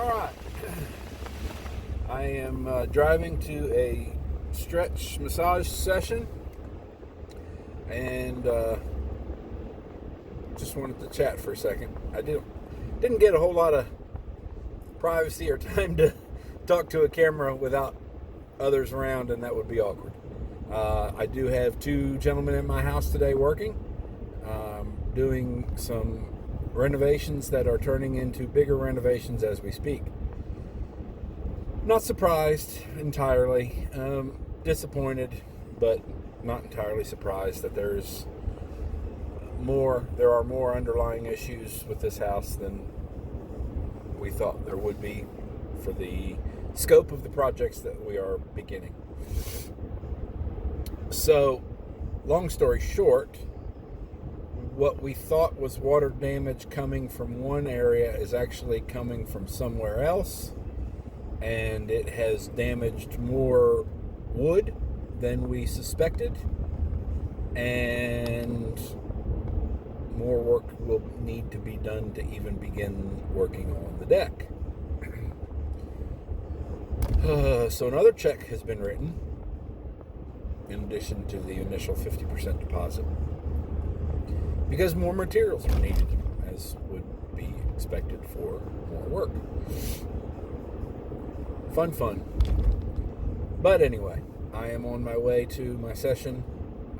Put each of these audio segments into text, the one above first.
All right. I am driving to a stretch massage session and just wanted to chat for a second. I didn't get a whole lot of privacy or time to talk to a camera without others around, and that would be awkward. I do have two gentlemen in my house today working, doing some renovations that are turning into bigger renovations as we speak. Not surprised entirely, disappointed, but not entirely surprised that there are more underlying issues with this house than we thought there would be for the scope of the projects that we are beginning. So, long story short, what we thought was water damage coming from one area is actually coming from somewhere else, and it has damaged more wood than we suspected, and more work will need to be done to even begin working on the deck. So another check has been written in addition to the initial 50% deposit, because more materials are needed, as would be expected for more work. Fun. But anyway, I am on my way to my session.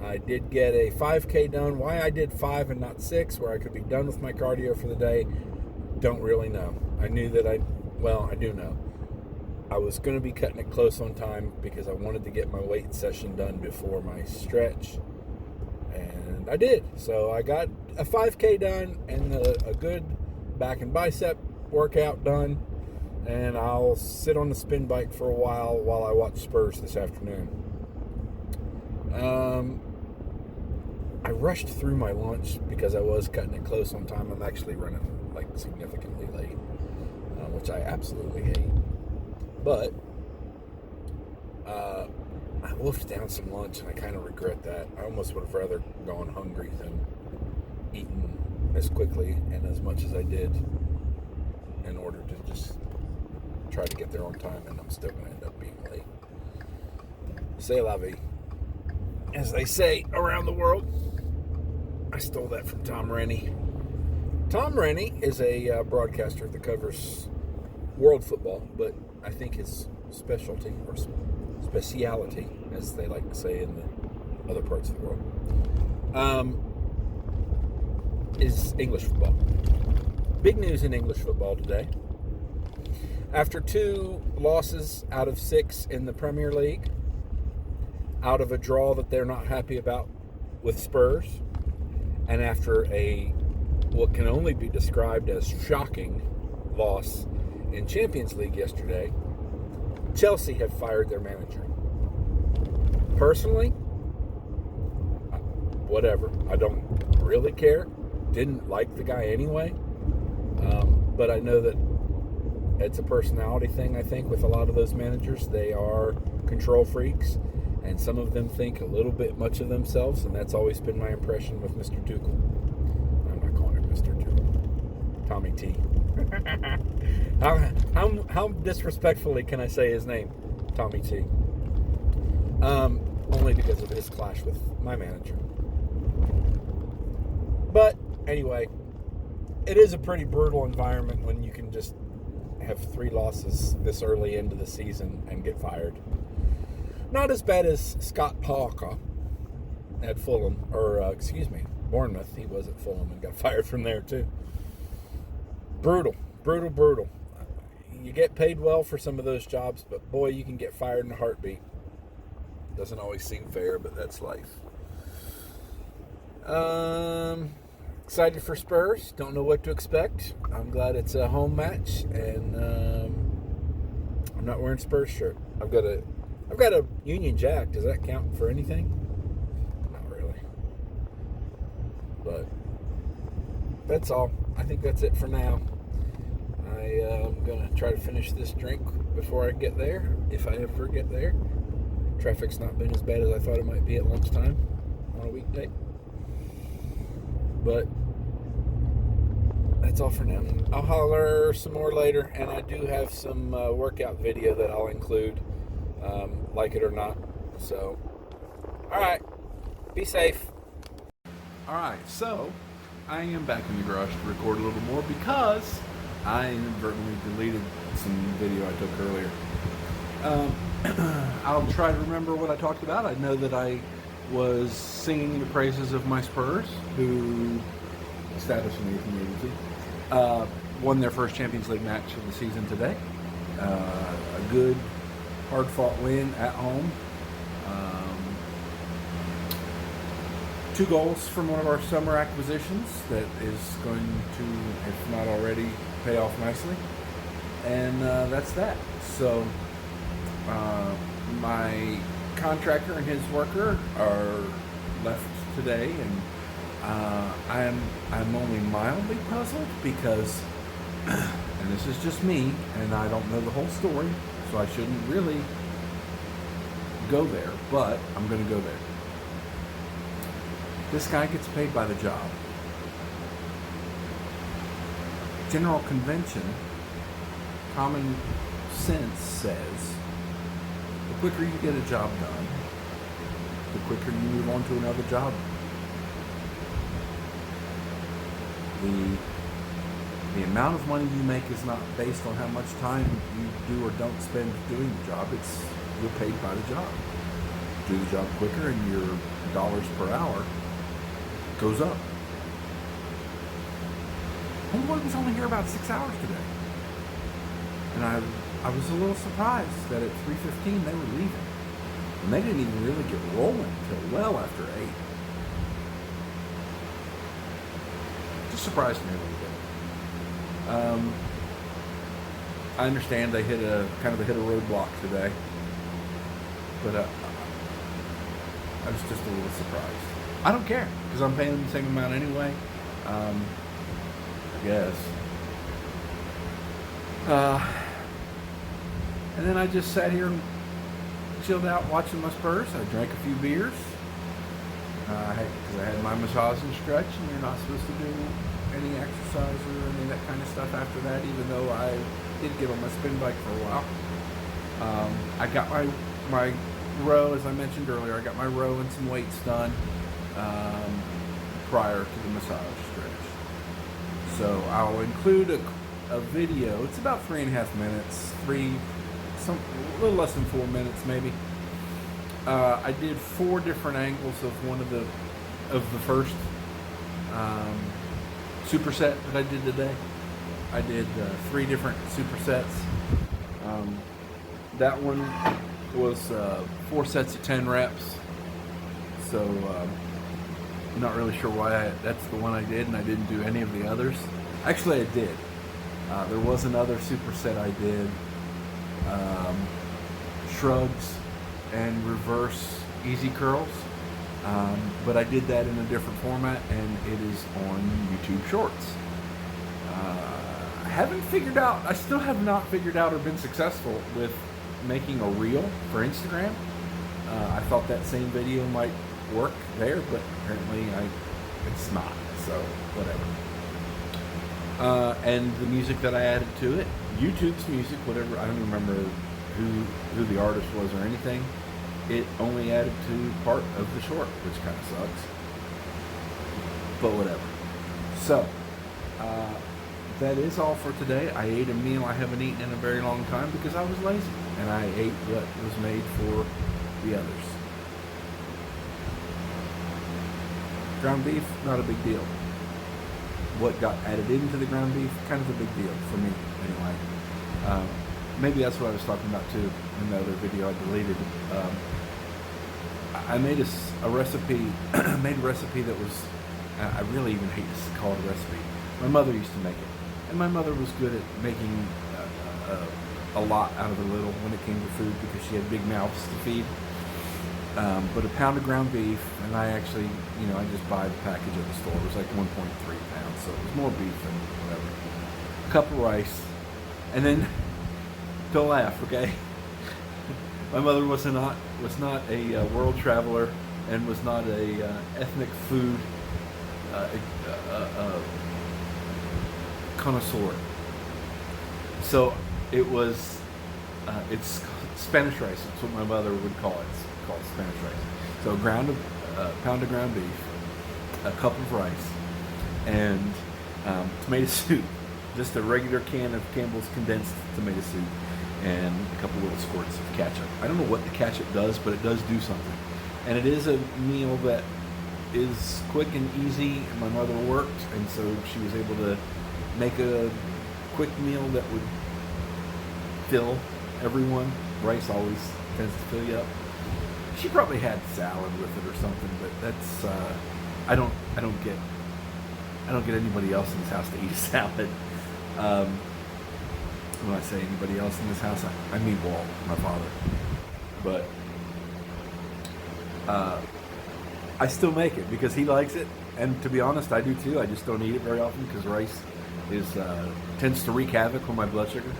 I did get a 5K done. Why I did 5 and not 6, where I could be done with my cardio for the day, don't really know. I do know. I was going to be cutting it close on time because I wanted to get my weight session done before my stretch. And I did. So I got a 5K done and a good back and bicep workout done. And I'll sit on the spin bike for a while I watch Spurs this afternoon. I rushed through my lunch because I was cutting it close on time. I'm actually running significantly late, which I absolutely hate. But I wolfed down some lunch, and I kind of regret that. I almost would have rather gone hungry than eaten as quickly and as much as I did in order to just try to get there on time, and I'm still going to end up being late. C'est la vie, as they say around the world. I stole that from Tom Rennie. Tom Rennie is a broadcaster that covers world football, but I think his specialty, or speciality, as they like to say in the other parts of the world, is English football. Big news in English football today. After 2 losses out of 6 in the Premier League, out of a draw that they're not happy about with Spurs, and after what can only be described as shocking loss in Champions League yesterday, Chelsea have fired their manager. Personally, whatever. I don't really care. Didn't like the guy anyway. But I know that it's a personality thing, I think, with a lot of those managers. They are control freaks, and some of them think a little bit much of themselves, and that's always been my impression with Mr. Tuchel. I'm not calling him Mr. Tuchel. Tommy T. How disrespectfully can I say his name? Tommy T. Only because of his clash with my manager. But anyway, it is a pretty brutal environment when you can just have 3 losses this early into the season and get fired. Not as bad as Scott Parker at Fulham, Bournemouth. He was at Fulham and got fired from there too. Brutal. You get paid well for some of those jobs, but boy, you can get fired in a heartbeat. Doesn't always seem fair, but that's life. Excited for Spurs. Don't know what to expect. I'm glad it's a home match, and I'm not wearing Spurs shirt. I've got a Union Jack. Does that count for anything? Not really. But that's all. I think that's it for now. I'm going to try to finish this drink before I get there, if I ever get there. Traffic's not been as bad as I thought it might be at lunchtime on a weekday. But that's all for now. I'll holler some more later, and I do have some workout video that I'll include, like it or not. So, all right, be safe. All right, so I am back in the garage to record a little more because I inadvertently deleted some video I took earlier. I'll try to remember what I talked about. I know that I was singing the praises of my Spurs, who established an 8th community. Won their first Champions League match of the season today. A good, hard-fought win at home. 2 goals from one of our summer acquisitions that is going to, if not already, pay off nicely. And that's that. So my contractor and his worker are left today, and I'm only mildly puzzled because, and this is just me, and I don't know the whole story, so I shouldn't really go there, but I'm going to go there. This guy gets paid by the job. General convention, common sense says, the quicker you get a job done, the quicker you move on to another job. The amount of money you make is not based on how much time you do or don't spend doing the job. It's you're paid by the job. Do the job quicker and your dollars per hour goes up. Homeboy was only here about 6 hours today. And I was a little surprised that at 3:15 they were leaving. And they didn't even really get rolling until well after 8. Just surprised me a little bit. I understand they hit a roadblock today, but I was just a little surprised. I don't care because I'm paying them the same amount anyway. I guess. And then I just sat here and chilled out watching my Spurs. I drank a few beers because I had my massage and stretch, and you're not supposed to do any exercise or any of that kind of stuff after that, even though I did get on my spin bike for a while. I got my row, as I mentioned earlier, I got my row and some weights done prior to the massage stretch. So I'll include a video. It's about 3.5 minutes, a little less than 4 minutes maybe. I did 4 different angles of the first superset that I did today. I did 3 different supersets. That one was 4 sets of 10 reps. So I'm not really sure why that's the one I did, and I didn't do any of the others. Actually, I did. There was another superset I did. Shrugs and reverse easy curls. But I did that in a different format, and it is on YouTube Shorts. I still have not figured out or been successful with making a reel for Instagram. I thought that same video might work there, but apparently it's not, so whatever. And the music that I added to it, YouTube's music, whatever, I don't remember who the artist was or anything. It only added to part of the short, which kind of sucks. But whatever. So, that is all for today. I ate a meal I haven't eaten in a very long time because I was lazy. And I ate what was made for the others. Ground beef, not a big deal. What got added into the ground beef, kind of a big deal for me, anyway. Maybe that's what I was talking about too in the other video I deleted. I made a recipe. Made a recipe that was. I really even hate to call it a recipe. My mother used to make it, and my mother was good at making a lot out of a little when it came to food because she had big mouths to feed. But a pound of ground beef, and I actually, I just buy the package at the store. It was like 1.3 pounds, so it was more beef than whatever. A cup of rice, and then don't laugh, okay? My mother was not a world traveler and was not a ethnic food connoisseur. So it was, it's Spanish rice. That's what my mother would call it. It's called Spanish rice. So pound of ground beef, a cup of rice, and tomato soup. Just a regular can of Campbell's condensed tomato soup, and a couple little squirts of ketchup. I don't know what the ketchup does, but it does do something. And it is a meal that is quick and easy. My mother worked, and so she was able to make a quick meal that would fill everyone. Rice always tends to fill you up. She probably had salad with it or something, but that's I don't get anybody else in this house to eat a salad. When I say anybody else in this house, I mean Walt, my father. But I still make it because he likes it, and to be honest, I do too. I just don't eat it very often because rice tends to wreak havoc with my blood sugar,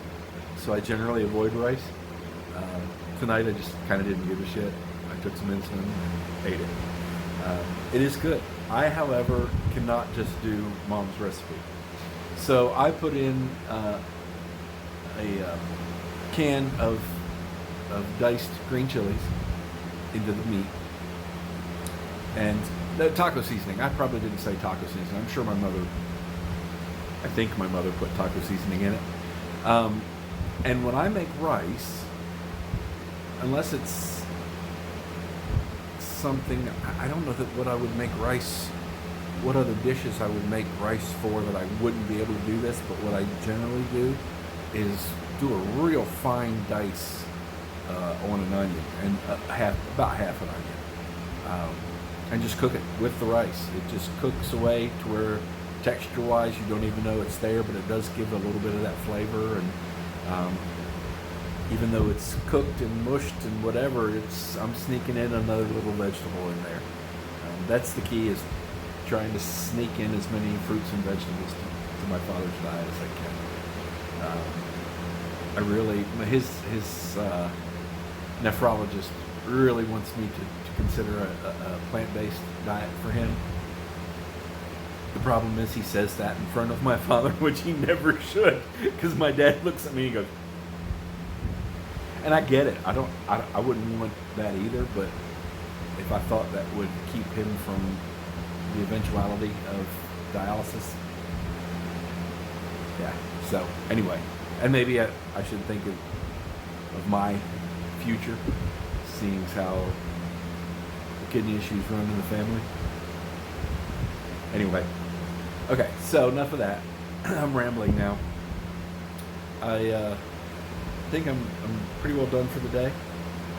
so I generally avoid rice. Tonight I just kind of didn't give a shit. I took some insulin and ate it. It is good. I, however, cannot just do Mom's recipe, so I put in a can of diced green chilies into the meat. And the taco seasoning, I probably didn't say taco seasoning. I'm sure I think my mother put taco seasoning in it. And when I make rice, unless it's something, I don't know what I would make rice, what other dishes I would make rice for that I wouldn't be able to do this, but what I generally do is do a real fine dice on an onion, and about half an onion. And just cook it with the rice. It just cooks away to where texture-wise you don't even know it's there, but it does give a little bit of that flavor. And even though it's cooked and mushed and whatever, I'm sneaking in another little vegetable in there. That's the key, is trying to sneak in as many fruits and vegetables to my father's diet as I can. I really, his nephrologist really wants me to consider a plant-based diet for him. The problem is he says that in front of my father, which he never should, because my dad looks at me and goes, and I get it. I wouldn't want that either, but if I thought that would keep him from the eventuality of dialysis, yeah. So anyway, and maybe I should think of my future, seeing how the kidney issues run in the family. Anyway, okay, so enough of that. I'm rambling now. I think I'm pretty well done for the day.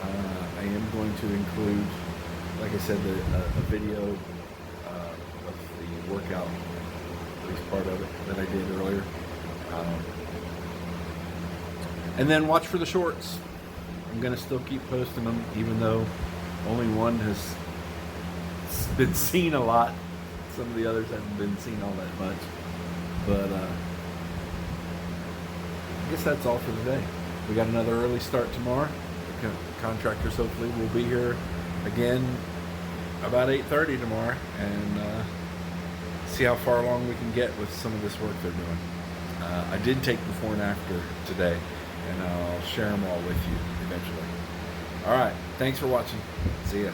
I am going to include, like I said, a video of the workout, at least part of it, that I did earlier. And then watch for the shorts. I'm going to still keep posting them, even though only one has been seen a lot. Some of the others haven't been seen all that much. But I guess that's all for today. We got another early start tomorrow. The contractors hopefully will be here again about 8:30 tomorrow, and see how far along we can get with some of this work they're doing. I did take before and after today, and I'll share them all with you eventually. All right, thanks for watching. See ya.